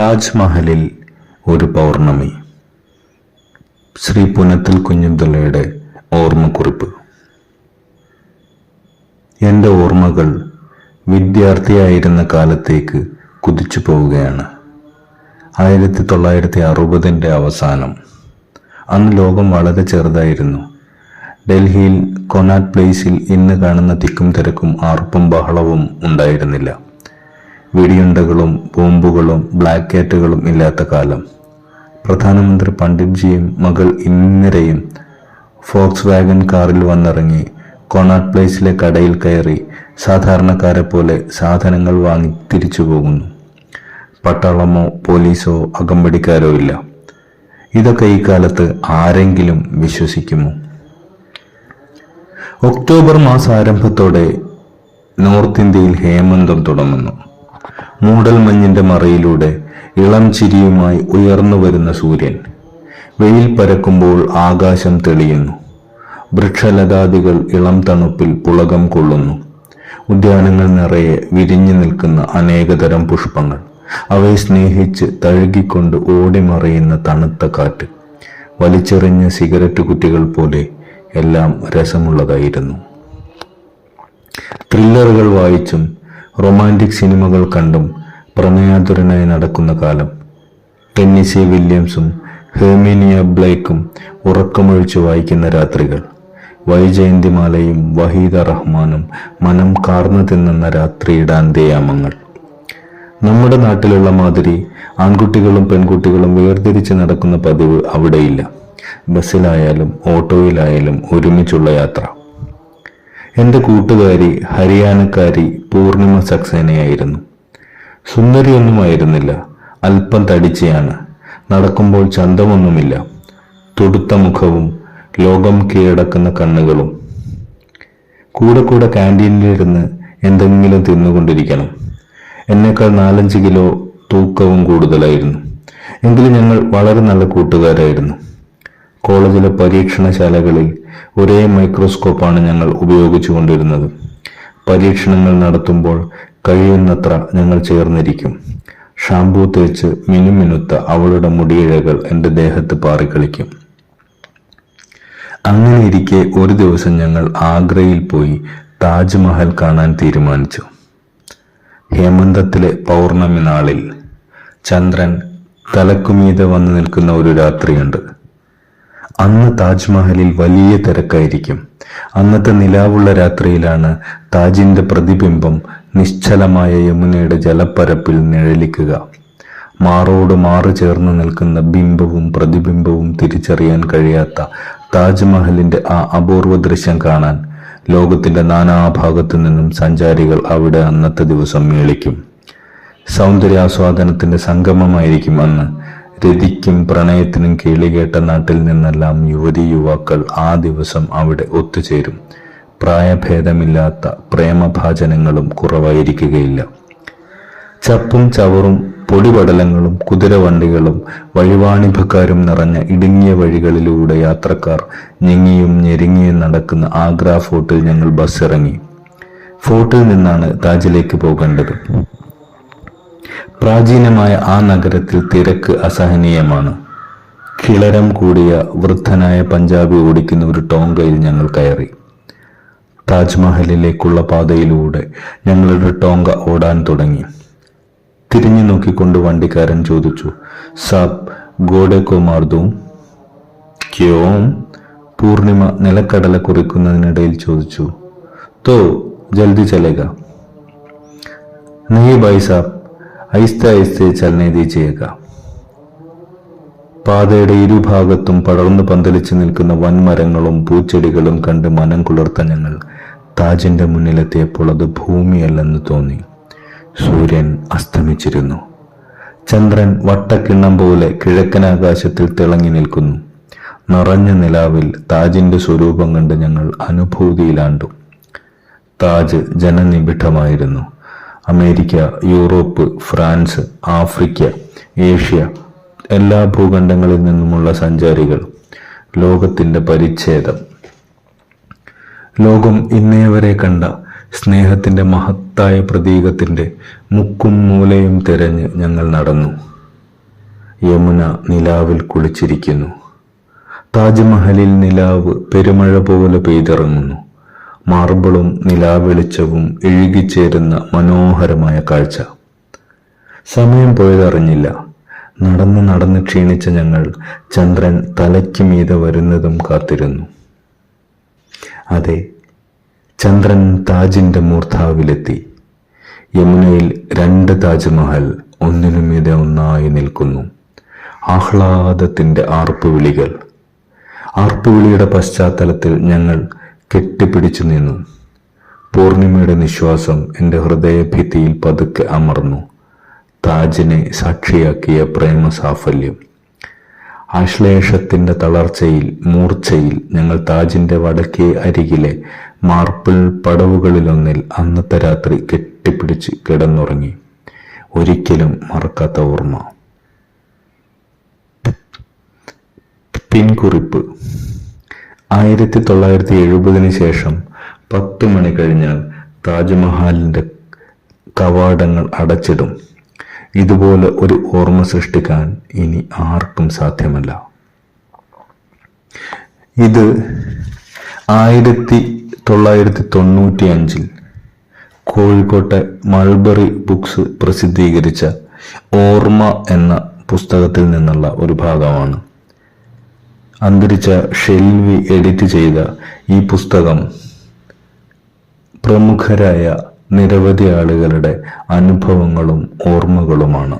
താജ്മഹലിൽ ഒരു പൗർണമി. ശ്രീ പുനത്തിൽ കുഞ്ഞബ്ദുള്ളയുടെ ഓർമ്മക്കുറിപ്പ്. എൻ്റെ ഓർമ്മകൾ വിദ്യാർത്ഥിയായിരുന്ന കാലത്തേക്ക് കുതിച്ചു പോവുകയാണ്. 1960 അവസാനം. അന്ന് ലോകം വളരെ ചെറുതായിരുന്നു. ഡൽഹിയിൽ കൊനാട്ട് പ്ലേസിൽ ഇന്ന് കാണുന്ന തിക്കും തിരക്കും ആർപ്പും ബഹളവും ഉണ്ടായിരുന്നില്ല. വെടിയുണ്ടകളും ബോംബുകളും ബ്ലാക്ക് കാറ്റുകളും ഇല്ലാത്ത കാലം. പ്രധാനമന്ത്രി പണ്ഡിറ്റ്ജിയും മകൾ ഇന്ദിരയും ഫോക്സ് വാഗൻ കാറിൽ വന്നിറങ്ങി കൊനാട്ട് പ്ലേസിലെ കടയിൽ കയറി സാധാരണക്കാരെ പോലെ സാധനങ്ങൾ വാങ്ങി തിരിച്ചു പോകുന്നു. പട്ടാളമോ പോലീസോ അകമ്പടിക്കാരോ ഇല്ല. ഇതൊക്കെ ഈ കാലത്ത് ആരെങ്കിലും വിശ്വസിക്കുമോ? ഒക്ടോബർ മാസാരംഭത്തോടെ നോർത്ത് ഇന്ത്യയിൽ ഹേമന്തം തുടങ്ങുന്നു. മൂടൽമഞ്ഞിന്റെ മറയിലൂടെ ഇളം ചിരിയുമായി ഉയർന്നു വരുന്ന സൂര്യൻ. വെയിൽ പരക്കുമ്പോൾ ആകാശം തെളിയുന്നു. വൃക്ഷലതാദികൾ ഇളം തണുപ്പിൽ പുളകം കൊള്ളുന്നു. ഉദ്യാനങ്ങൾ നിറയെ വിരിഞ്ഞു നിൽക്കുന്ന അനേകതരം പുഷ്പങ്ങൾ. അവയെ സ്നേഹിച്ച് തഴുകിക്കൊണ്ട് ഓടിമറയുന്ന തണുത്ത കാറ്റ്. വലിച്ചെറിഞ്ഞ സിഗരറ്റ് കുറ്റികൾ പോലെ എല്ലാം രസമുള്ളതായിരുന്നു. ത്രില്ലറുകൾ വായിച്ചും റൊമാൻറ്റിക് സിനിമകൾ കണ്ടും പ്രണയാതുരനായി നടക്കുന്ന കാലം. ടെന്നിസി വില്യംസും ഹെർമീനിയ ബ്ലേക്കും ഉറക്കമൊഴിച്ചു വായിക്കുന്ന രാത്രികൾ. വൈജയന്തിമാലയും വഹീദ റഹ്മാനും മനം കാർന്നു തിന്നുന്ന രാത്രിയിടാന്തയാമങ്ങൾ. നമ്മുടെ നാട്ടിലുള്ള മാതിരി ആൺകുട്ടികളും പെൺകുട്ടികളും വേർതിരിച്ച് നടക്കുന്ന പതിവ് അവിടെയില്ല. ബസ്സിലായാലും ഓട്ടോയിലായാലും ഒരുമിച്ചുള്ള യാത്ര. എൻ്റെ കൂട്ടുകാരി ഹരിയാനക്കാരി പൂർണിമ സക്സേനയായിരുന്നു. സുന്ദരിയൊന്നുമായിരുന്നില്ല, അല്പം തടിച്ചയാണ്. നടക്കുമ്പോൾ ചന്തമൊന്നുമില്ല. തുടുത്ത മുഖവും ലോകം കീഴടക്കുന്ന കണ്ണുകളും. കൂടെ കൂടെ ക്യാൻറ്റീനിലിരുന്ന് എന്തെങ്കിലും തിന്നുകൊണ്ടിരിക്കണം. എന്നേക്കാൾ 4-5 കിലോ തൂക്കവും കൂടുതലായിരുന്നു. എങ്കിലും ഞങ്ങൾ വളരെ നല്ല കൂട്ടുകാരായിരുന്നു. കോളേജിലെ പരീക്ഷണശാലകളിൽ ഒരേ മൈക്രോസ്കോപ്പാണ് ഞങ്ങൾ ഉപയോഗിച്ചു കൊണ്ടിരുന്നത്. പരീക്ഷണങ്ങൾ നടത്തുമ്പോൾ കഴിയുന്നത്ര ഞങ്ങൾ ചേർന്നിരിക്കും. ഷാംപൂ തേച്ച് മിനുമിനുത്ത അവളുടെ മുടിയിഴകൾ എൻ്റെ ദേഹത്ത് പാറിക്കളിക്കും. അങ്ങനെ ഇരിക്കെ ഒരു ദിവസം ഞങ്ങൾ ആഗ്രയിൽ പോയി താജ്മഹൽ കാണാൻ തീരുമാനിച്ചു. ഹേമന്തത്തിലെ പൗർണമി നാളിൽ ചന്ദ്രൻ തലക്കുമീതെ വന്നു നിൽക്കുന്ന ഒരു രാത്രിയുണ്ട്. അന്ന് താജ്മഹലിൽ വലിയ തിരക്കായിരിക്കും. അന്നത്തെ നിലാവുള്ള രാത്രിയിലാണ് താജിന്റെ പ്രതിബിംബം നിശ്ചലമായ യമുനയുടെ ജലപ്പരപ്പിൽ നിഴലിക്കുക. മാറോട് മാറ് ചേർന്ന് നിൽക്കുന്ന ബിംബവും പ്രതിബിംബവും തിരിച്ചറിയാൻ കഴിയാത്ത താജ്മഹലിന്റെ ആ അപൂർവ ദൃശ്യം കാണാൻ ലോകത്തിന്റെ നാനാഭാഗത്തു നിന്നും സഞ്ചാരികൾ അവിടെ അന്നത്തെ ദിവസം മേളിക്കും. സൗന്ദര്യാസ്വാദനത്തിന്റെ സംഗമമായിരിക്കും അന്ന്. രതിക്കും പ്രണയത്തിനും കേളികേട്ട നാട്ടിൽ നിന്നെല്ലാം യുവതി യുവാക്കൾ ആ ദിവസം അവിടെ ഒത്തുചേരും. പ്രായഭേദമില്ലാത്ത പ്രേമഭാജനങ്ങളും കുറവായിരിക്കുകയില്ല. ചപ്പും ചവറും പൊടിപടലങ്ങളും കുതിരവണ്ടികളും വഴിവാണിഭക്കാരും നിറഞ്ഞ ഇടുങ്ങിയ വഴികളിലൂടെ യാത്രക്കാർ ഞെങ്ങിയും ഞെരുങ്ങിയും നടക്കുന്ന ആഗ്ര ഫോർട്ടിൽ ഞങ്ങൾ ബസ് ഇറങ്ങി. ഫോർട്ടിൽ നിന്നാണ് താജിലേക്ക് പോകേണ്ടത്. പ്രാചീനമായ ആ നഗരത്തിൽ തിരക്ക് അസഹനീയമാണ്. കിളരം കൂടിയ വൃദ്ധനായ പഞ്ചാബി ഓടിക്കുന്ന ഒരു ടോങ്കയിൽ ഞങ്ങൾ കയറി. താജ്മഹലിലേക്കുള്ള പാതയിലൂടെ ഞങ്ങളുടെ ടോങ്ക ഓടാൻ തുടങ്ങി. തിരിഞ്ഞു നോക്കിക്കൊണ്ട് വണ്ടിക്കാരൻ ചോദിച്ചു, സാബ് ഗോഡെ കോ മാർദൂം ക്യോം? പൂർണിമ നിലക്കടല കുറിക്കുന്നതിനിടയിൽ ചോദിച്ചു. തോ ജൽദി ചലേഗ? നഹീ ഭായ് സാബ്, ഐസ്തെ ഐസ്തെ ചലനെ ദീജിയേഗ. പാതയുടെ ഇരുഭാഗത്തും പടർന്നു പന്തലിച്ചു നിൽക്കുന്ന വൻമരങ്ങളും പൂച്ചെടികളും കണ്ട് മനം കുളിർത്ത ഞങ്ങൾ താജിന്റെ മുന്നിലെത്തിയപ്പോൾ അത് ഭൂമിയല്ലെന്ന് തോന്നി. സൂര്യൻ അസ്തമിച്ചിരുന്നു. ചന്ദ്രൻ വട്ടക്കിണ്ണം പോലെ കിഴക്കനാകാശത്തിൽ തിളങ്ങി നിൽക്കുന്നു. നിറഞ്ഞ നിലാവിൽ താജിന്റെ സ്വരൂപം കണ്ട് ഞങ്ങൾ അനുഭൂതിയിലാണ്ടു. താജ് ജനനിബിഡമായിരുന്നു. America, Europe, France, Africa, Asia, എല്ലാ ഭൂഖണ്ഡങ്ങളിൽ നിന്നുമുള്ള സഞ്ചാരികൾ. ലോകത്തിന്റെ പരിച്ഛേദം. ലോകം ഇന്നേവരെ കണ്ട സ്നേഹത്തിന്റെ മഹത്തായ പ്രതീകത്തിന്റെ മുക്കും മൂലയും തിരഞ്ഞ് ഞങ്ങൾ നടന്നു. യമുന നിലാവിൽ കുളിച്ചിരിക്കുന്നു. താജ്മഹലിൽ നിലാവ് പെരുമഴ പോലെ പെയ്തിറങ്ങുന്നു. മാർബിളും നിലാവെളിച്ചവും ഇഴുകിച്ചേരുന്ന മനോഹരമായ കാഴ്ച. സമയം പോയതറിഞ്ഞില്ല. നടന്ന് ക്ഷീണിച്ച ഞങ്ങൾ ചന്ദ്രൻ തലയ്ക്ക് മീതെ വരുന്നതും കാത്തിരുന്നു. അതെ, ചന്ദ്രൻ താജിന്റെ മൂർധാവിലെത്തി. യമുനയിൽ 2 താജ്മഹൽ ഒന്നിനുമീതെ ഒന്നായി നിൽക്കുന്നു. ആഹ്ലാദത്തിന്റെ ആർപ്പുവിളികൾ. ആർപ്പുവിളിയുടെ പശ്ചാത്തലത്തിൽ ഞങ്ങൾ കെട്ടിപ്പിടിച്ചു നിന്നു. പൂർണിമയുടെ നിശ്വാസം എൻ്റെ ഹൃദയഭിത്തിയിൽ പതുക്കെ അമർന്നു. താജിനെ സാക്ഷിയാക്കിയ പ്രേമ സാഫല്യം. ആശ്ലേഷത്തിന്റെ തളർച്ചയിൽ, മൂർച്ചയിൽ ഞങ്ങൾ താജിന്റെ വടക്കേ അരികിലെ മാർബിൾ പടവുകളിലൊന്നിൽ അന്നത്തെ രാത്രി കെട്ടിപ്പിടിച്ച് കിടന്നുറങ്ങി. ഒരിക്കലും മറക്കാത്ത ഓർമ്മ. പിൻകുറിപ്പ്: 1970 ശേഷം 10 മണി കഴിഞ്ഞാൽ താജ്മഹലിന്റെ കവാടങ്ങൾ അടച്ചിടും. ഇതുപോലെ ഒരു ഓർമ്മ സൃഷ്ടിക്കാൻ ഇനി ആർക്കും സാധ്യമല്ല. ഇത് 1995 കോഴിക്കോട്ടെ മൾബറി ബുക്സ് പ്രസിദ്ധീകരിച്ച ഓർമ്മ എന്ന പുസ്തകത്തിൽ നിന്നുള്ള ഒരു ഭാഗമാണ്. അന്തരിച്ച ഷെൽവി എഡിറ്റ് ചെയ്ത ഈ പുസ്തകം പ്രമുഖരായ നിരവധി ആളുകളുടെ അനുഭവങ്ങളും ഓർമ്മകളുമാണ്.